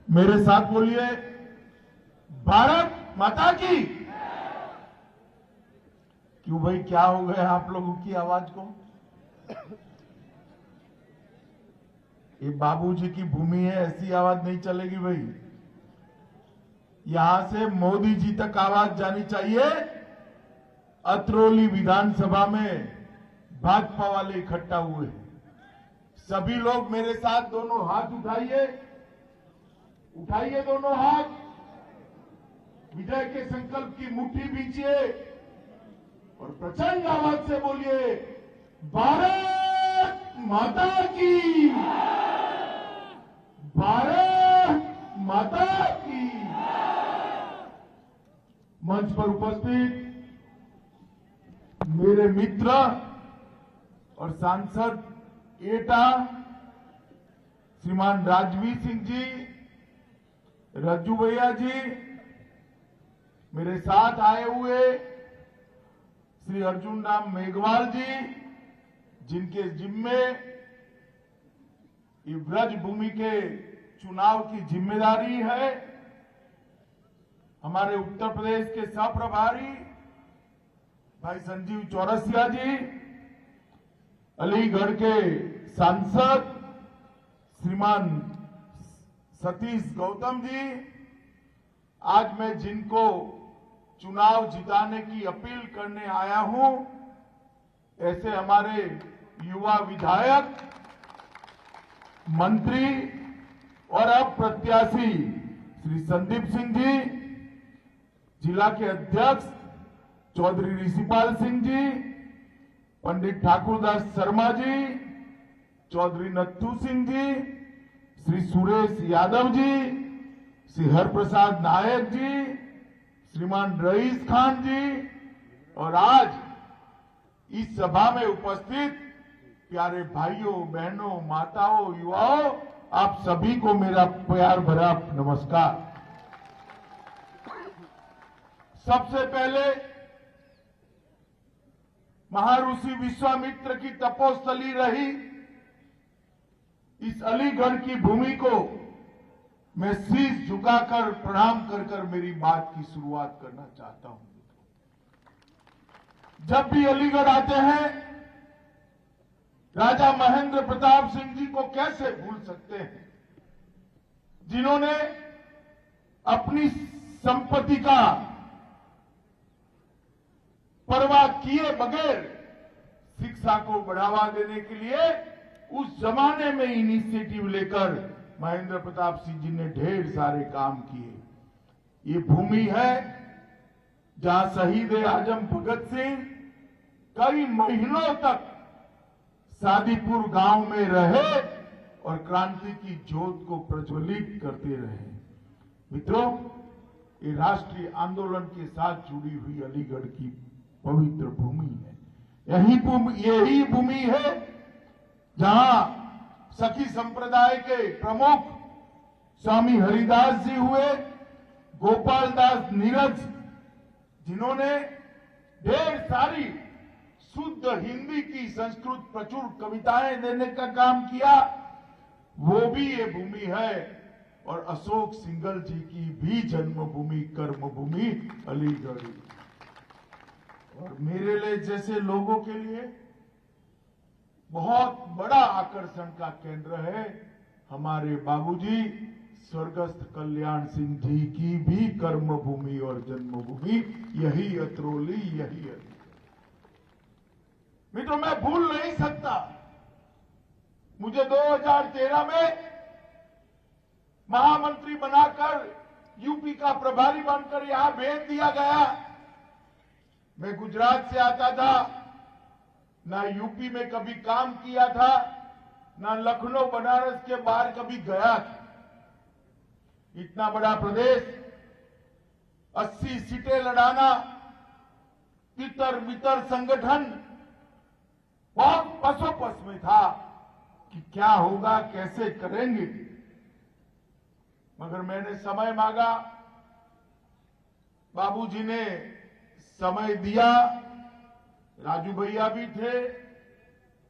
मेरे साथ बोलिए, भारत माता की। क्यों भाई, क्या हो गया आप लोगों की आवाज को? ये बाबूजी की भूमि है, ऐसी आवाज नहीं चलेगी भाई। यहां से मोदी जी तक आवाज जानी चाहिए। अतरौली विधानसभा में भाजपा वाले इकट्ठा हुए। सभी लोग मेरे साथ दोनों हाथ उठाइए, उठाइए दोनों हाथ, विजय के संकल्प की मुट्ठी बींचिए और प्रचंड आवाज से बोलिए, भारत माता की, भारत माता की। मंच पर उपस्थित मेरे मित्र और सांसद एटा श्रीमान राजवीर सिंह जी, रज्जू भैया जी, मेरे साथ आए हुए श्री अर्जुन राम मेघवाल जी, जिनके जिम्मे ये ब्रज भूमि के चुनाव की जिम्मेदारी है, हमारे उत्तर प्रदेश के सहप्रभारी भाई संजीव चौरसिया जी, अलीगढ़ के सांसद श्रीमान सतीश गौतम जी, आज मैं जिनको चुनाव जिताने की अपील करने आया हूं, ऐसे हमारे युवा विधायक, मंत्री और अब प्रत्याशी श्री संदीप सिंह जी, जिला के अध्यक्ष चौधरी ऋषिपाल सिंह जी, पंडित ठाकुरदास शर्मा जी, चौधरी नत्थू सिंह जी, श्री सुरेश यादव जी, श्री हरप्रसाद नायक जी, श्रीमान रईस खान जी और आज इस सभा में उपस्थित प्यारे भाइयों, बहनों, माताओं, युवाओं, आप सभी को मेरा प्यार भरा नमस्कार। सबसे पहले महर्षि विश्वामित्र की तपोस्थली रही इस अलीगढ़ की भूमि को मैं शीश झुकाकर प्रणाम कर मेरी बात की शुरुआत करना चाहता हूं। जब भी अलीगढ़ आते हैं, राजा महेंद्र प्रताप सिंह जी को कैसे भूल सकते हैं, जिन्होंने अपनी संपत्ति का परवाह किए बगैर शिक्षा को बढ़ावा देने के लिए उस जमाने में इनिशिएटिव लेकर महेंद्र प्रताप सिंह जी ने ढेर सारे काम किए। ये भूमि है जहां शहीद आजम भगत सिंह कई महीनों तक सादीपुर गांव में रहे और क्रांति की ज्योत को प्रज्वलित करते रहे। मित्रों, ये राष्ट्रीय आंदोलन के साथ जुड़ी हुई अलीगढ़ की पवित्र भूमि है। यही भूमि है जहां सखी संप्रदाय के प्रमुख स्वामी हरिदास जी हुए, गोपाल दास नीरज, जिन्होंने ढेर सारी शुद्ध हिंदी की संस्कृत प्रचुर कविताएं देने का काम किया, वो भी ये भूमि है। और अशोक सिंघल जी की भी जन्मभूमि, कर्मभूमि अलीगढ़। और मेरे लिए जैसे लोगों के लिए बहुत बड़ा आकर्षण का केंद्र है हमारे बाबूजी स्वर्गस्थ कल्याण सिंह जी की भी कर्मभूमि और जन्मभूमि, यही अतरौली, यही अलीगढ़। मित्रों, मैं भूल नहीं सकता, मुझे 2013 में महामंत्री बनाकर यूपी का प्रभारी बनकर यहां भेज दिया गया। मैं गुजरात से आता था, ना यूपी में कभी काम किया था, ना लखनऊ बनारस के बाहर कभी गया था। इतना बड़ा प्रदेश, 80 सीटें लड़ाना, तितर बितर संगठन बहुत पसोपस में था कि क्या होगा, कैसे करेंगे। मगर मैंने समय मांगा, बाबूजी ने समय दिया, राजू भैया भी थे,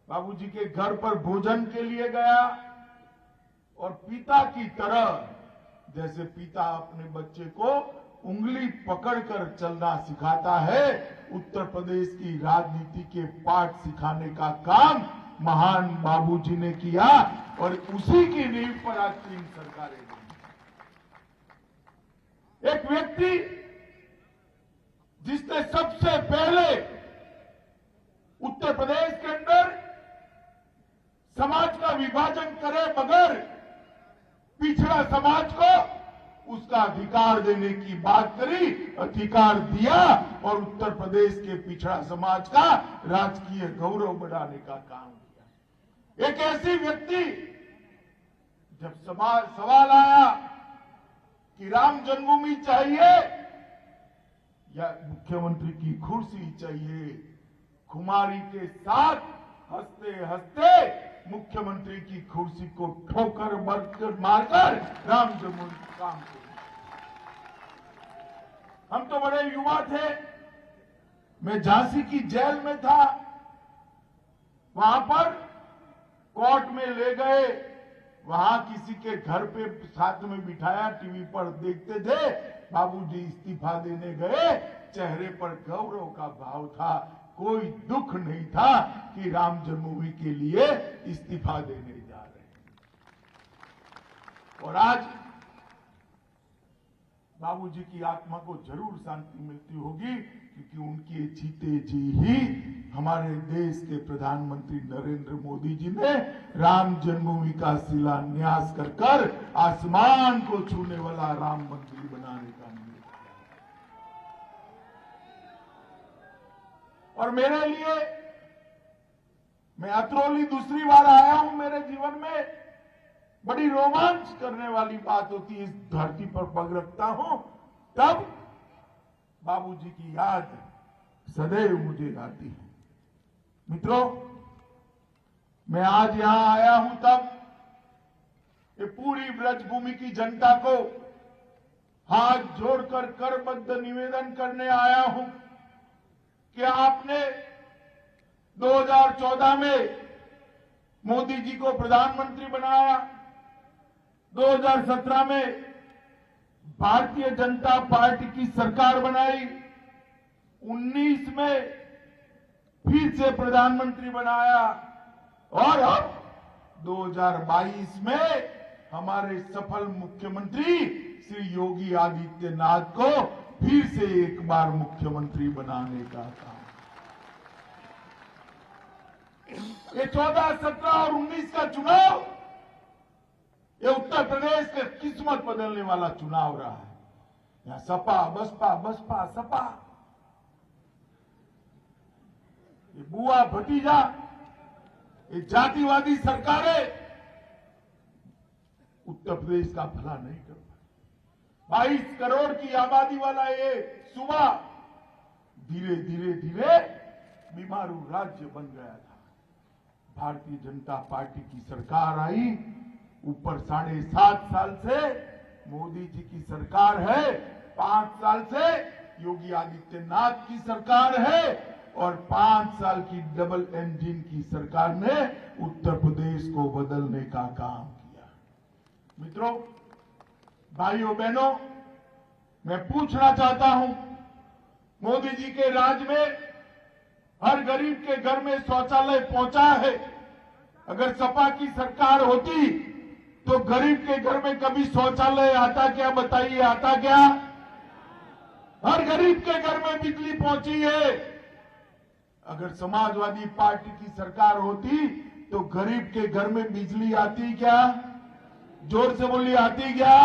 बाबूजी के घर पर भोजन के लिए गया और पिता की तरह जैसे पिता अपने बच्चे को उंगली पकड़कर चलना सिखाता है, उत्तर प्रदेश की राजनीति के पाठ सिखाने का काम महान बाबूजी ने किया और उसी की नींव पर आज 3 सरकारें बनी। एक व्यक्ति जिसने सबसे पहले उत्तर प्रदेश के अंदर समाज का विभाजन करे बगैर पिछड़ा समाज को उसका अधिकार देने की बात करी, अधिकार दिया और उत्तर प्रदेश के पिछड़ा समाज का राजकीय गौरव बढ़ाने का काम किया। एक ऐसी व्यक्ति, जब सवाल आया कि राम जन्मभूमि चाहिए या मुख्यमंत्री की कुर्सी चाहिए, खुमारी के साथ हंसते हंसते मुख्यमंत्री की कुर्सी को ठोकर मारकर राम जन्मभूमि काम किया। हम तो बड़े युवा थे, मैं झांसी की जेल में था, वहां पर कोर्ट में ले गए, वहां किसी के घर पे साथ में बिठाया, टीवी पर देखते थे, बाबूजी इस्तीफा देने गए, चेहरे पर गौरव का भाव था, कोई दुख नहीं था कि राम जन्मभूमि के लिए इस्तीफा देने जा रहे हैं। और आज बाबूजी की आत्मा को जरूर शांति मिलती होगी, क्योंकि उनके जीते जी ही हमारे देश के प्रधानमंत्री नरेंद्र मोदी जी ने राम जन्मभूमि का शिलान्यास कर आसमान को छूने वाला राम मंदिर बनाने का निर्णय किया। और मेरे लिए, मैं अतरौली दूसरी बार आया हूं, मेरे जीवन में बड़ी रोमांच करने वाली बात होती है, इस धरती पर पग रखता हूं तब बाबूजी की याद सदैव मुझे आती है। मित्रों, मैं आज यहां आया हूं तब ये पूरी ब्रजभूमि की जनता को हाथ जोड़कर करबद्ध निवेदन करने आया हूं कि आपने 2014 में मोदी जी को प्रधानमंत्री बनाया, 2017 में भारतीय जनता पार्टी की सरकार बनाई, 19 में फिर से प्रधानमंत्री बनाया और अब 2022 में हमारे सफल मुख्यमंत्री श्री योगी आदित्यनाथ को फिर से एक बार मुख्यमंत्री बनाने का काम। ये 14, 17 और 19 का चुनाव, ये उत्तर प्रदेश का किस्मत बदलने वाला चुनाव रहा है। यहां सपा बसपा, बसपा सपा, ये बुआ भतीजा, ये जातिवादी सरकारें उत्तर प्रदेश का भला नहीं कर पाई। 22 करोड़ की आबादी वाला ये सूबा धीरे धीरे धीरे बीमारू राज्य बन गया था। भारतीय जनता पार्टी की सरकार आई, ऊपर 7.5 साल से मोदी जी की सरकार है, 5 साल से योगी आदित्यनाथ की सरकार है और 5 साल की डबल इंजन की सरकार ने उत्तर प्रदेश को बदलने का काम किया। मित्रों, भाइयों बहनों, मैं पूछना चाहता हूं, मोदी जी के राज में हर गरीब के घर में शौचालय पहुंचा है। अगर सपा की सरकार होती तो गरीब के घर में कभी शौचालय आता क्या? बताइए, आता क्या? हर गरीब के घर में बिजली पहुंची है। अगर समाजवादी पार्टी की सरकार होती तो गरीब के घर में बिजली आती क्या? जोर से बोलिए, आती क्या?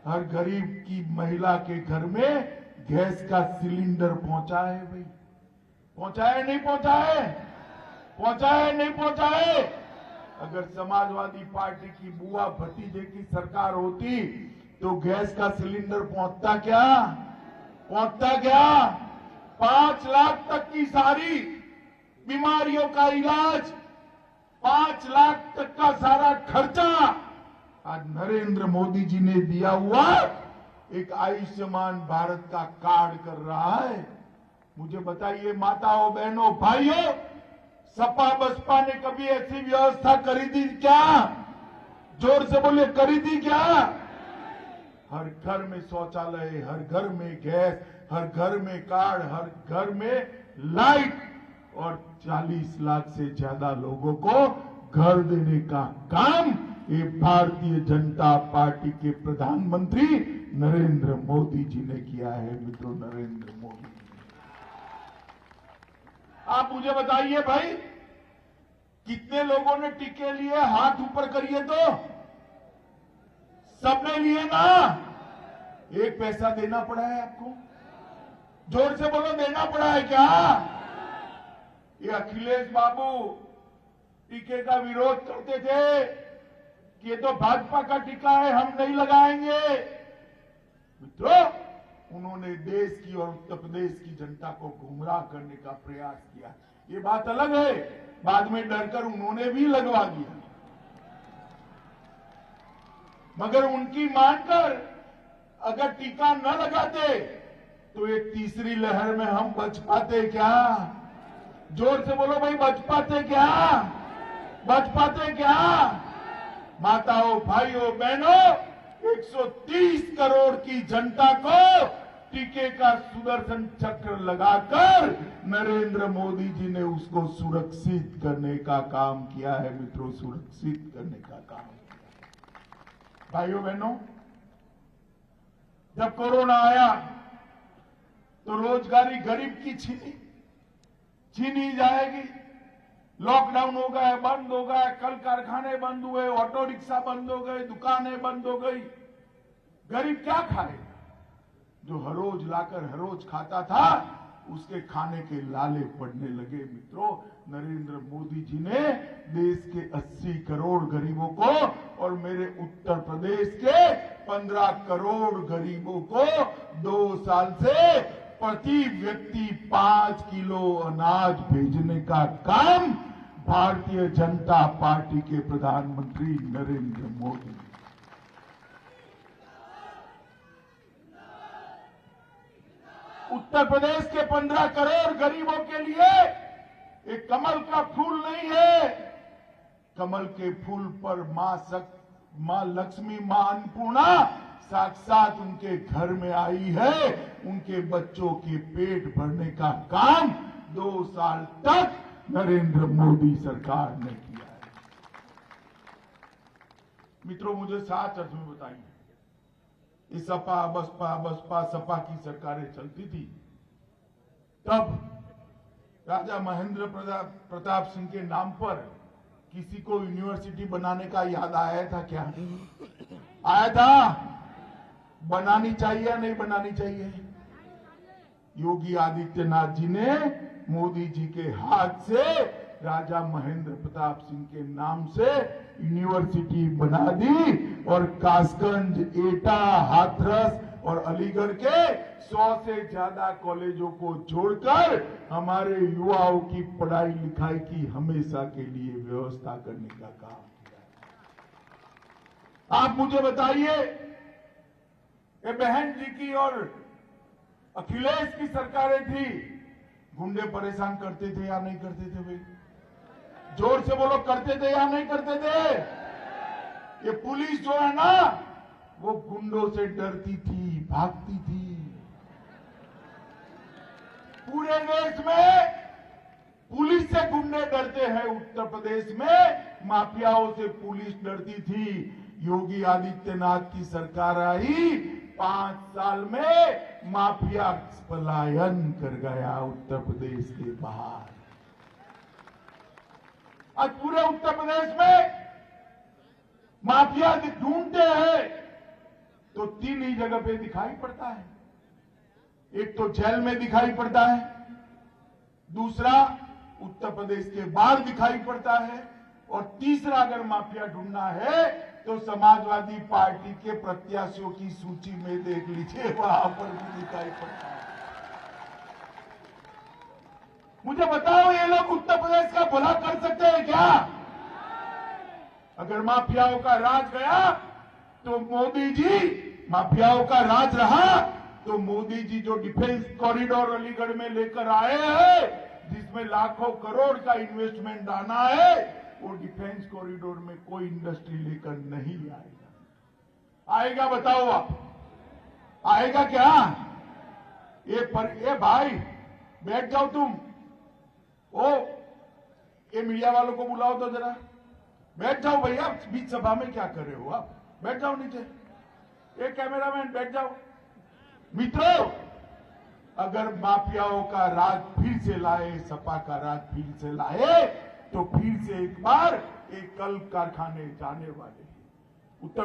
हर गरीब की महिला के घर में गैस का सिलेंडर पहुंचा है। भाई पहुंचा है नहीं पहुंचा है? पहुंचा है नहीं पहुंचा है? अगर समाजवादी पार्टी की बुआ भतीजे की सरकार होती तो गैस का सिलेंडर पहुंचता क्या? पहुंचता क्या? 5 लाख तक की सारी बीमारियों का इलाज, 5 लाख तक का सारा खर्चा आज नरेंद्र मोदी जी ने दिया हुआ एक आयुष्मान भारत का कार्ड कर रहा है। मुझे बताइए माताओं, बहनों, भाइयों, सपा बसपा ने कभी ऐसी व्यवस्था करी थी क्या? जोर से बोलिए, करी थी क्या? हर घर में शौचालय, हर घर में गैस, हर घर में कार्ड, हर घर में लाइट और 40 लाख से ज्यादा लोगों को घर देने का काम ये भारतीय जनता पार्टी के प्रधानमंत्री नरेंद्र मोदी जी ने किया है। मित्रों, नरेंद्र मोदी, आप मुझे बताइए भाई, कितने लोगों ने टीके लिए? हाथ ऊपर करिए तो। सबने लिए ना? एक पैसा देना पड़ा है आपको? जोर से बोलो, देना पड़ा है क्या? ये अखिलेश बाबू टीके का विरोध करते थे कि ये तो भाजपा का टीका है, हम नहीं लगाएंगे। मित्रों, उन्होंने देश की और उत्तर प्रदेश की जनता को गुमराह करने का प्रयास किया। ये बात अलग है, बाद में डरकर उन्होंने भी लगवा दिया, मगर उनकी मानकर अगर टीका न लगाते तो एक तीसरी लहर में हम बच पाते क्या? जोर से बोलो भाई, बच पाते क्या? बच पाते क्या? माताओं, भाइयों, बहनों, 130 करोड़ की जनता को टीके का सुदर्शन चक्र लगाकर नरेंद्र मोदी जी ने उसको सुरक्षित करने का काम किया है। मित्रों, सुरक्षित करने का काम किया। भाइयों बहनों, जब कोरोना आया तो रोजगारी गरीब की छीनी जाएगी। लॉकडाउन हो गया, बंद हो गया, कल कारखाने बंद हुए, ऑटो रिक्शा बंद हो गए, दुकानें बंद हो गई। गरीब क्या खाएगा? जो हर रोज लाकर हर रोज खाता था, उसके खाने के लाले पड़ने लगे। मित्रों, नरेंद्र मोदी जी ने देश के 80 करोड़ गरीबों को और मेरे उत्तर प्रदेश के 15 करोड़ गरीबों को 2 साल से प्रति व्यक्ति 5 किलो अनाज भेजने का काम भारतीय जनता पार्टी के प्रधानमंत्री नरेंद्र मोदी। उत्तर प्रदेश के 15 करोड़ गरीबों के लिए एक कमल का फूल नहीं है। कमल के फूल पर मां लक्ष्मी, मां अन्नपूर्णा साक्षात उनके घर में आई है। उनके बच्चों के पेट भरने का काम 2 साल तक नरेंद्र मोदी सरकार ने किया है। मित्रों, मुझे 7 अर्थ में बताइए, इस सपा बसपा सपा की सरकारें चलती थी, तब राजा महेंद्र प्रताप सिंह के नाम पर किसी को यूनिवर्सिटी बनाने का याद आया था क्या? आया था? बनानी चाहिए या नहीं बनानी चाहिए? योगी आदित्यनाथ जी ने मोदी जी के हाथ से राजा महेंद्र प्रताप सिंह के नाम से यूनिवर्सिटी बना दी और कासगंज, एटा, हाथरस और अलीगढ़ के 100 से ज्यादा कॉलेजों को जोड़कर हमारे युवाओं की पढ़ाई लिखाई की हमेशा के लिए व्यवस्था करने का काम किया। आप मुझे बताइए, ये बहन जी की और अखिलेश की सरकारें थी, गुंडे परेशान करते थे या नहीं करते थे भाई? जोर से बोलो, करते थे या नहीं करते थे? ये पुलिस जो है ना, वो गुंडों से डरती थी, भागती थी। पूरे देश में पुलिस से गुंडे डरते हैं, उत्तर प्रदेश में माफियाओं से पुलिस डरती थी। योगी आदित्यनाथ की सरकार आई, 5 साल में माफिया पलायन कर गया उत्तर प्रदेश के बाहर। आज पूरे उत्तर प्रदेश में माफिया ढूंढते हैं तो 3 ही जगह पे दिखाई पड़ता है। एक तो जेल में दिखाई पड़ता है, दूसरा उत्तर प्रदेश के बाहर दिखाई पड़ता है, और तीसरा अगर माफिया ढूंढना है तो समाजवादी पार्टी के प्रत्याशियों की सूची में देख लीजिए, वहां पर भी दिखाई पड़ता है। मुझे बताओ, ये लोग उत्तर प्रदेश का भला कर सकते हैं क्या? अगर माफियाओं का राज गया तो मोदी जी, माफियाओं का राज रहा तो मोदी जी जो डिफेंस कॉरिडोर अलीगढ़ में लेकर आए हैं, जिसमें लाखों करोड़ का इन्वेस्टमेंट आना है, वो डिफेंस कॉरिडोर में कोई इंडस्ट्री लेकर नहीं आएगा। आएगा बताओ आप? आएगा क्या? ये भाई बैठ जाओ तुम। ओ ये मीडिया वालों को बुलाओ तो जरा। बैठ जाओ भैया, बीच सभा में क्या कर रहे हो आप? बैठ जाओ नीचे। ये कैमरामैन बैठ जाओ। मित्रों, अगर माफियाओं का राज फिर से लाए, सपा का राज फिर से लाए, तो फिर से एक बार एक कल कारखाने जाने वाले हैं। उत्तर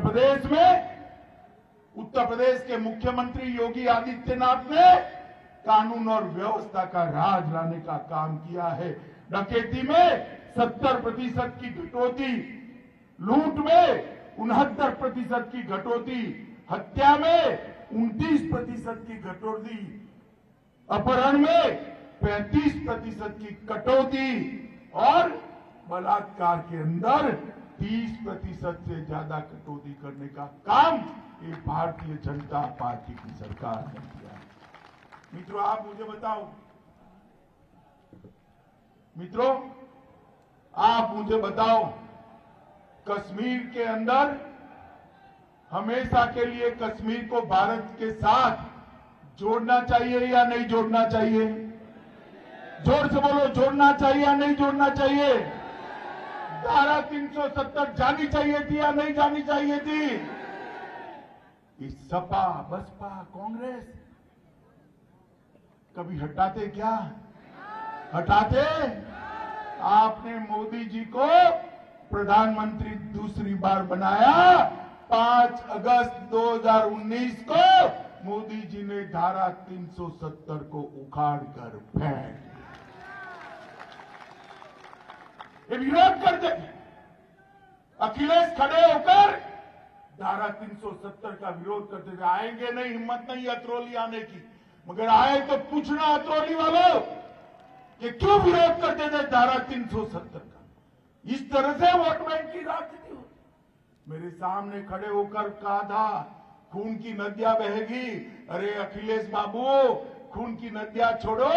प्रदेश के मुख्यमंत्री योगी आदित्यनाथ ने कानून और व्यवस्था का राज लाने का काम किया है। डकैती में 70% की कटौती, लूट में 69% की कटौती, हत्या में 29% की कटौती, अपहरण में 35% की कटौती और बलात्कार के अंदर 30% से ज्यादा कटौती करने का काम ये भारतीय जनता पार्टी की सरकार ने किया। मित्रों, आप मुझे बताओ, कश्मीर के अंदर हमेशा के लिए कश्मीर को भारत के साथ जोड़ना चाहिए या नहीं जोड़ना चाहिए? जोर से बोलो, जोड़ना चाहिए या नहीं जोड़ना चाहिए? धारा 370 जानी चाहिए थी या नहीं जानी चाहिए थी? इस सपा, बसपा, कांग्रेस कभी हटाते क्या? हटाते? आपने मोदी जी को प्रधानमंत्री दूसरी बार बनाया। 5 अगस्त 2019 को मोदी जी ने धारा 370 को उखाड़ कर फेंक, ये विरोध करते थे। अखिलेश खड़े होकर धारा 370 का विरोध करते थे। आएंगे नहीं, हिम्मत नहीं अतरौली आने की, मगर आए तो पूछना अतरौली वालों कि क्यों विरोध करते थे धारा 370 का। इस तरह से वोट बैंक की राजनीति होती। मेरे सामने खड़े होकर कहा था खून की नदियां बहेगी। अरे अखिलेश बाबू, खून की नदियां छोड़ो,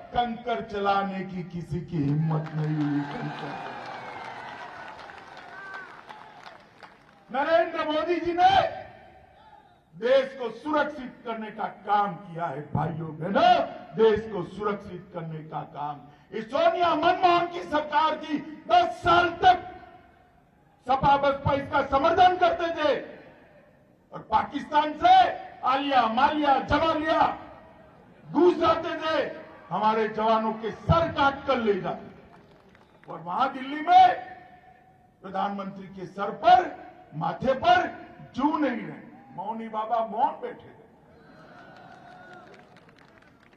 कंकर चलाने की किसी की हिम्मत नहीं हुई। कंकर नरेंद्र मोदी जी ने देश को सुरक्षित करने का काम किया है। भाइयों बहनों, देश को सुरक्षित करने का काम। इस सोनिया मनमोहन की सरकार की 10 साल तक सपा बसपा इसका समर्थन करते थे और पाकिस्तान से आलिया मालिया जवालिया घुस जाते थे, हमारे जवानों के सर काट कर ले जाते। और वहां दिल्ली में प्रधानमंत्री के सर पर, माथे पर जू नहीं रहे, मौनी बाबा मौन बैठे थे।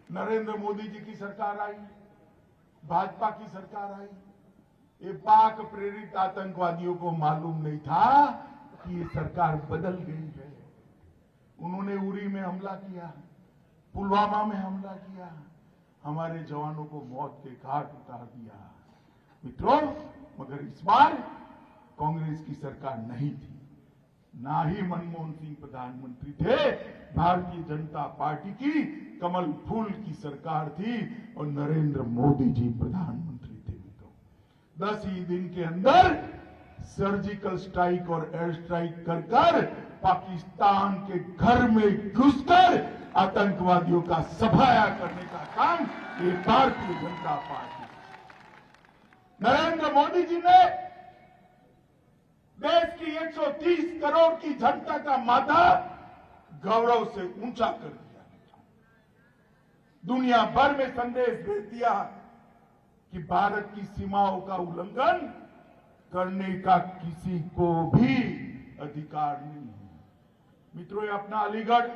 नरेंद्र मोदी जी की सरकार आई, भाजपा की सरकार आई। ये पाक प्रेरित आतंकवादियों को मालूम नहीं था कि ये सरकार बदल गई है। उन्होंने उरी में हमला किया, पुलवामा में हमला किया, हमारे जवानों को मौत के घाट उतार दिया। मित्रों, मगर इस बार कांग्रेस की सरकार नहीं थी, ना ही मनमोहन सिंह प्रधानमंत्री थे। भारतीय जनता पार्टी की कमल फूल की सरकार थी और नरेंद्र मोदी जी प्रधानमंत्री थे। मित्रों, 10 ही दिन के अंदर सर्जिकल स्ट्राइक और एयर स्ट्राइक कर पाकिस्तान के घर में घुसकर आतंकवादियों का सफाया करने का काम ये भारतीय जनता पार्टी। नरेंद्र मोदी जी ने देश की 130 करोड़ की जनता का माथा गौरव से ऊंचा कर दिया। दुनिया भर में संदेश भेज दिया कि भारत की सीमाओं का उल्लंघन करने का किसी को भी अधिकार नहीं है। मित्रों, ये अपना अलीगढ़,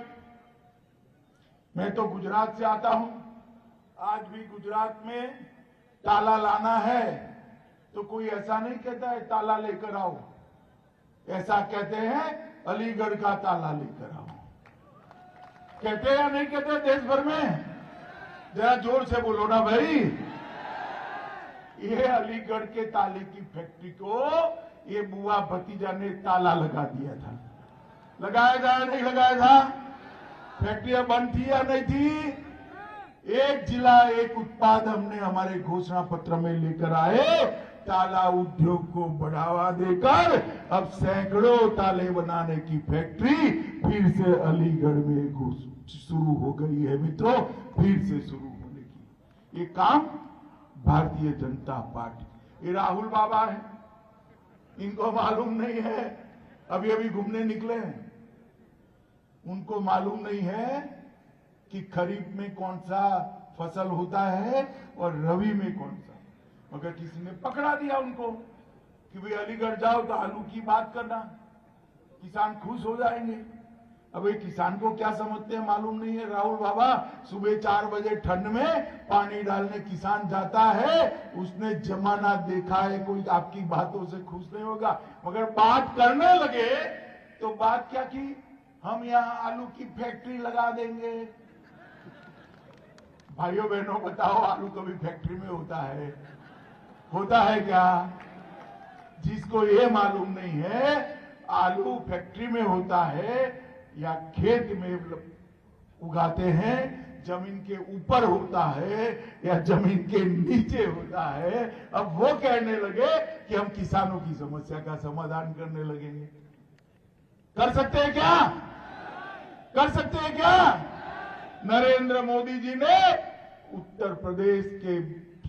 मैं तो गुजरात से आता हूं। आज भी गुजरात में ताला लाना है तो कोई ऐसा नहीं कहता है ताला लेकर आओ, ऐसा कहते हैं अलीगढ़ का ताला लेकर आओ। कहते हैं या नहीं कहते देश भर में? जरा जोर से बोलो ना भाई। ये अलीगढ़ के ताले की फैक्ट्री को ये बुआ भतीजा ने ताला लगा दिया था। लगाया था नहीं लगाया था? फैक्ट्रियां बंद थी या नहीं थी? एक जिला एक उत्पाद हमने हमारे घोषणा पत्र में लेकर आए ताला उद्योग को बढ़ावा देकर अब सैकड़ों ताले बनाने की फैक्ट्री फिर से अलीगढ़ में शुरू हो गई है मित्रों, फिर से शुरू होने की। ये काम भारतीय जनता पार्टी, ये राहुल बाबा है, इनको मालूम नहीं है, अभी अभी घूमने निकले हैं, उनको मालूम नहीं है कि खरीफ में कौन सा फसल होता है और रबी में कौन सा। मगर किसी ने पकड़ा दिया उनको कि भाई अलीगढ़ जाओ तो आलू की बात करना, किसान खुश हो जाएंगे। अब ये किसान को क्या समझते हैं मालूम नहीं है। राहुल बाबा सुबह 4 बजे ठंड में पानी डालने किसान जाता है, उसने जमाना देखा है, कोई आपकी बातों से खुश नहीं होगा। मगर बात करने लगे तो बात क्या की, हम यहाँ आलू की फैक्ट्री लगा देंगे। भाइयों बहनों बताओ, आलू कभी फैक्ट्री में होता है क्या? जिसको ये मालूम नहीं है आलू फैक्ट्री में होता है या खेत में उगाते हैं, जमीन के ऊपर होता है या जमीन के नीचे होता है। अब वो कहने लगे कि हम किसानों की समस्या का समाधान करने लगेंगे। कर सकते हैं क्या? कर सकते हैं क्या? नरेंद्र मोदी जी ने उत्तर प्रदेश के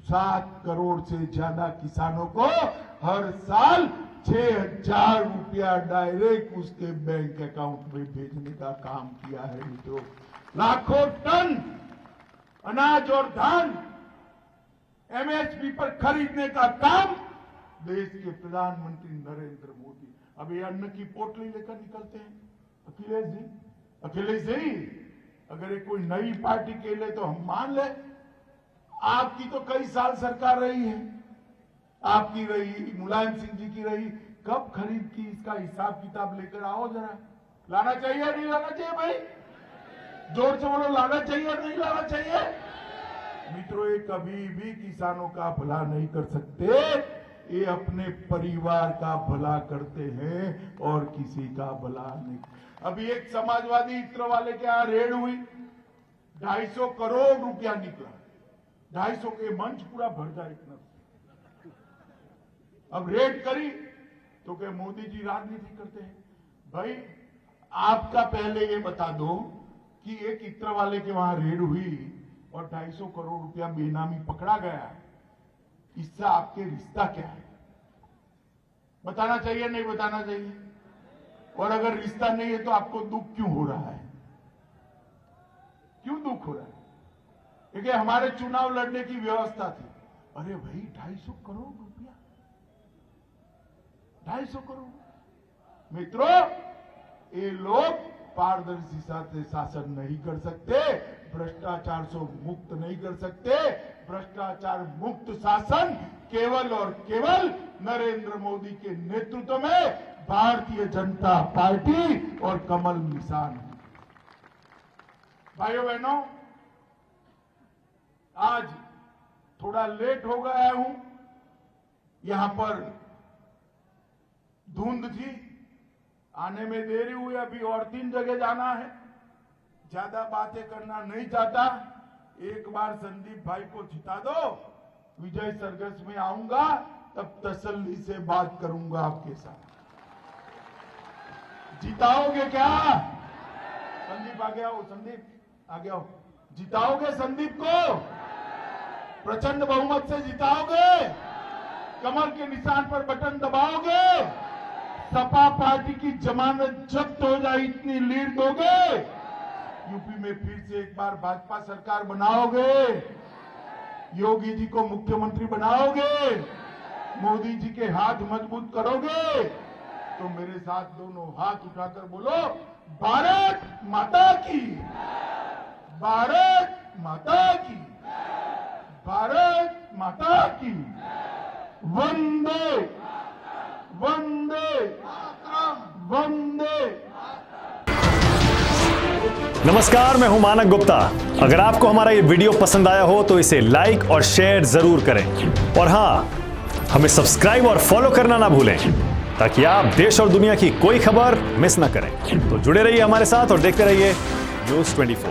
7 करोड़ से ज्यादा किसानों को हर साल 6,000 रुपया डायरेक्ट उसके बैंक अकाउंट में भेजने का काम किया है मित्रों। लाखों टन अनाज और धान एमएसपी पर खरीदने का काम देश के प्रधानमंत्री नरेंद्र मोदी। अब ये अन्न की पोटली लेकर निकलते हैं अखिलेश जी, अगर ये कोई नई पार्टी के लिए तो हम मान ले। आपकी तो कई साल सरकार रही है, आपकी रही, मुलायम सिंह जी की रही, कब खरीद की, इसका हिसाब किताब लेकर आओ जरा। लाना चाहिए नहीं लाना चाहिए भाई? जोर से बोलो, लाना चाहिए नहीं लाना चाहिए? मित्रों, ये कभी भी किसानों का भला नहीं कर सकते, ये अपने परिवार का भला करते हैं और किसी का भला नहीं। अभी एक समाजवादी इत्र वाले के यहाँ रेड हुई, 250 करोड़ रुपया निकला। 250 के मंच पूरा भर जाए इतना। अब रेड करी तो क्या मोदी जी राजनीति करते हैं? भाई आपका पहले ये बता दो कि एक इत्र वाले के वहां रेड हुई और 250 करोड़ रुपया बेनामी पकड़ा गया, इससे आपके रिश्ता क्या है? बताना चाहिए नहीं बताना चाहिए? और अगर रिश्ता नहीं है तो आपको दुख क्यों हो रहा है? क्यों दुख हो रहा है? क्योंकि हमारे चुनाव लड़ने की व्यवस्था थी। अरे भाई 250 करोड़ रुपया, 250 करोड़। मित्रों, ये लोग पारदर्शी से शासन नहीं कर सकते, भ्रष्टाचार से मुक्त नहीं कर सकते। भ्रष्टाचार मुक्त शासन केवल और केवल नरेंद्र मोदी के नेतृत्व में भारतीय जनता पार्टी और कमल निशान है। भाइयों बहनों, आज थोड़ा लेट हो गया हूं, यहां पर धुंध थी, आने में देरी हुई, अभी और 3 जगह जाना है। ज्यादा बातें करना नहीं चाहता, एक बार संदीप भाई को जिता दो, विजय सरघस में आऊंगा, तब तसल्ली से बात करूंगा आपके साथ। जिताओगे क्या? संदीप आ गया हो, संदीप आ गया हो। जिताओगे संदीप को? प्रचंड बहुमत से जिताओगे? कमल के निशान पर बटन दबाओगे? सपा पार्टी की जमानत जब्त हो जाए इतनी लीड दोगे? यूपी में फिर से एक बार भाजपा सरकार बनाओगे? योगी जी को मुख्यमंत्री बनाओगे? मोदी जी के हाथ मजबूत करोगे? तो मेरे साथ दोनों हाथ उठाकर बोलो, भारत माता की, भारत माता की, भारत माता की, वंदे वंदे वंदे। नमस्कार, मैं हूं मानक गुप्ता। अगर आपको हमारा ये वीडियो पसंद आया हो तो इसे लाइक और शेयर जरूर करें, और हां, हमें सब्सक्राइब और फॉलो करना ना भूलें ताकि आप देश और दुनिया की कोई खबर मिस ना करें। तो जुड़े रहिए हमारे साथ और देखते रहिए News 24।